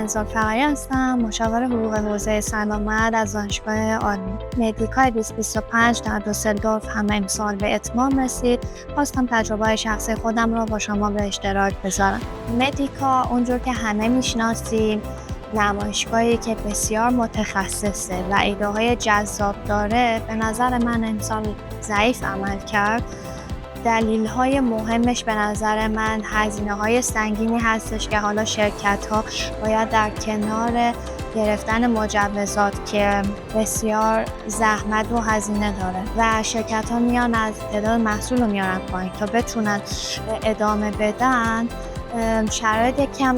من زلفقاری هستم، مشاور حقوق حوزه سلامت از دانشگاه آلمان. مدیکا 2025 در دوسلدورف هم امسال به اتمام رسید. خواستم تجربه شخصی خودم رو با شما به اشتراک بذارم. مدیکا اونجور که همه میشناسیم نمایشگاهی که بسیار متخصصه و ایده‌های جذاب داره، به نظر من امسال ضعیف عمل کرد. دلیل‌های مهمش به نظر من هزینه‌های سنگینی هستش که حالا شرکت‌ها باید در کنار گرفتن مجوزات که بسیار زحمت و هزینه داره و شرکت‌ها میان از تعداد محصول رو میارن پایین تا بتونن ادامه بدن، شرایط کم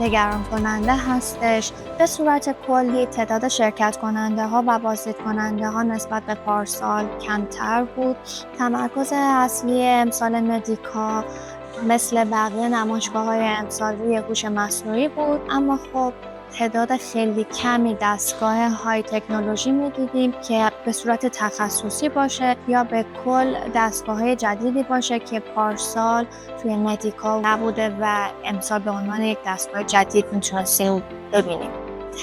نگران کننده هستش. به صورت کلی تعداد شرکت کننده ها و بازدید کننده ها نسبت به پارسال کمتر بود. تمرکز اصلی امسال مدیکا مثل بقیه نمایشگاه‌های امسال روی هوش مصنوعی بود، اما خب تعداد خیلی کمی دستگاه های تکنولوژی می‌دیدیم که به صورت تخصصی باشه یا به کل دستگاه جدیدی باشه که پارسال توی مدیکا نبوده و امسال به عنوان یک دستگاه جدید میتونستیم ببینیم.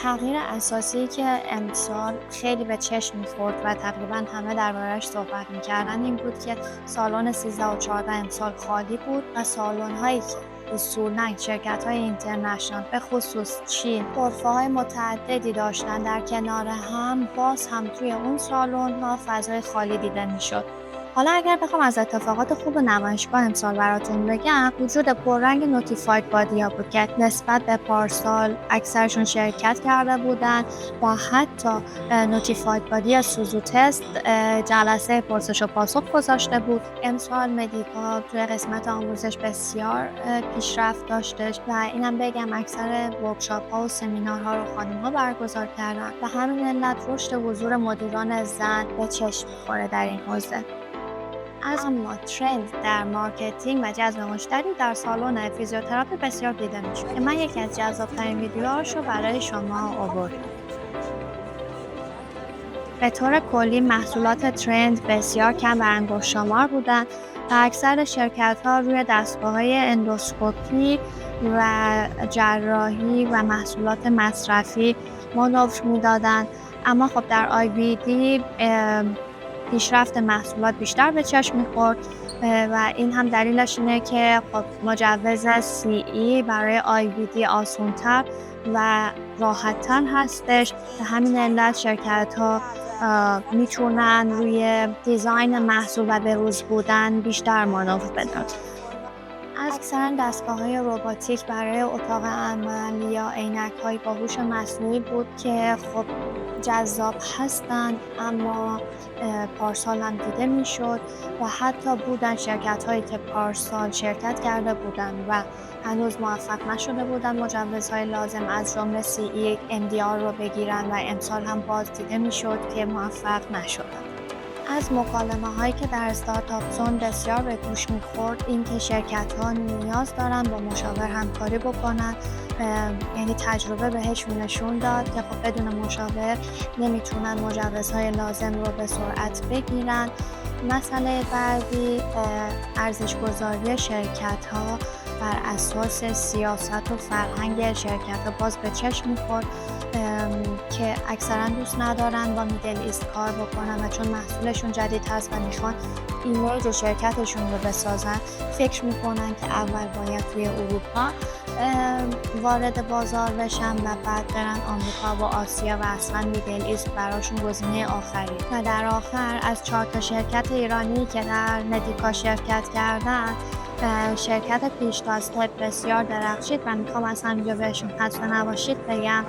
تغییر اساسی که امسال خیلی به چشم می‌خورد و تقریبا همه درباره‌اش صحبت می‌کردن این بود که سالن 13 و 14 امسال خالی بود و سالن‌هایی که اصولاً شرکت‌های اینترنشنال به خصوص چین غرفه‌های متعددی داشتن، در کنار هم باز هم توی اون سالن‌ها فضای خالی دیده می‌شد. حالا اگر بخوام از اتفاقات خوب نمایشگاه امسال براتون بگم، وجود پررنگ نوتیفاید بادی‌ها بود که نسبت به پارسال اکثرشون شرکت کرده بودن و حتی نوتیفاید بادی سوزو تست جلسه پرسش و پاسخ گذاشته بود. امسال مدیکا توی قسمت آموزش بسیار پیشرفت داشتش و اینم بگم اکثر ورکشاپ‌ها و سمینارها رو خانم‌ها برگزار کردن و همین علت رشد حضور مدیران زن به چشم می‌خوره در این حوزه. اما ترند در مارکتینگ و جذب مشتری در سالن فیزیوتراپی بسیار دیده میشه که من یکی از جذاب‌ترین ویدیوهاشو برای شما آوردم. به طور کلی محصولات ترند بسیار کم و انگشت شمار بودن و اکثر شرکت‌ها روی دستگاه‌های اندوسکوپی و جراحی و محصولات مصرفی مانور میدادن، اما خب در IBD پیشرفت محصولات بیشتر به چشم می‌خورد و این هم دلیلش اینه که خب مجوز CE برای IBD آسان‌تر و راحت‌تر هستش. به همین علت شرکت‌ها میتونن روی دیزاین محصول و بروز بودن بیشتر مانور بدن. اکثرا دستگاه‌های رباتیک برای اتاق عمل یا عینک‌های با هوش مصنوعی بود که خب جذاب هستن، اما پارسال هم دیده میشد و حتی بودن شرکت‌هایی که پارسال شرکت کرده بودن و هنوز موفق نشده بودن مجوزهای لازم از جمله CE MDR رو بگیرن و امسال هم باز دیده میشد که موفق نشدن. از مکالمه‌هایی که در استارتاپ زون بسیار به گوش می‌خورد این که شرکت‌ها نیاز دارن با مشاور همکاری بکنن، یعنی تجربه بهشون نشون داد که خب بدون مشاور نمیتونن مجوزهای لازم رو به سرعت بگیرن. مسئله بعدی ارزش‌گذاری شرکت‌ها بر اساس سیاست و فرهنگ شرکت‌ها باز به چشم می‌خورد که اکثرا دوست ندارن با میدل ایست کار بکنن و چون محصولشون جدید هست و میخوان ایمیج شرکتشون رو بسازن، فکر میکنن که اول باید توی اروپا وارد بازار بشن و بعد برن آمریکا و آسیا و اصلا میدل ایست براشون گزینه آخری. و در آخر از 4 شرکت ایرانی که در مدیکا شرکت کردن، شرکت پیشتاز بسیار درخشید و میخوام از همینجا بهشون خسته نباشید بگم.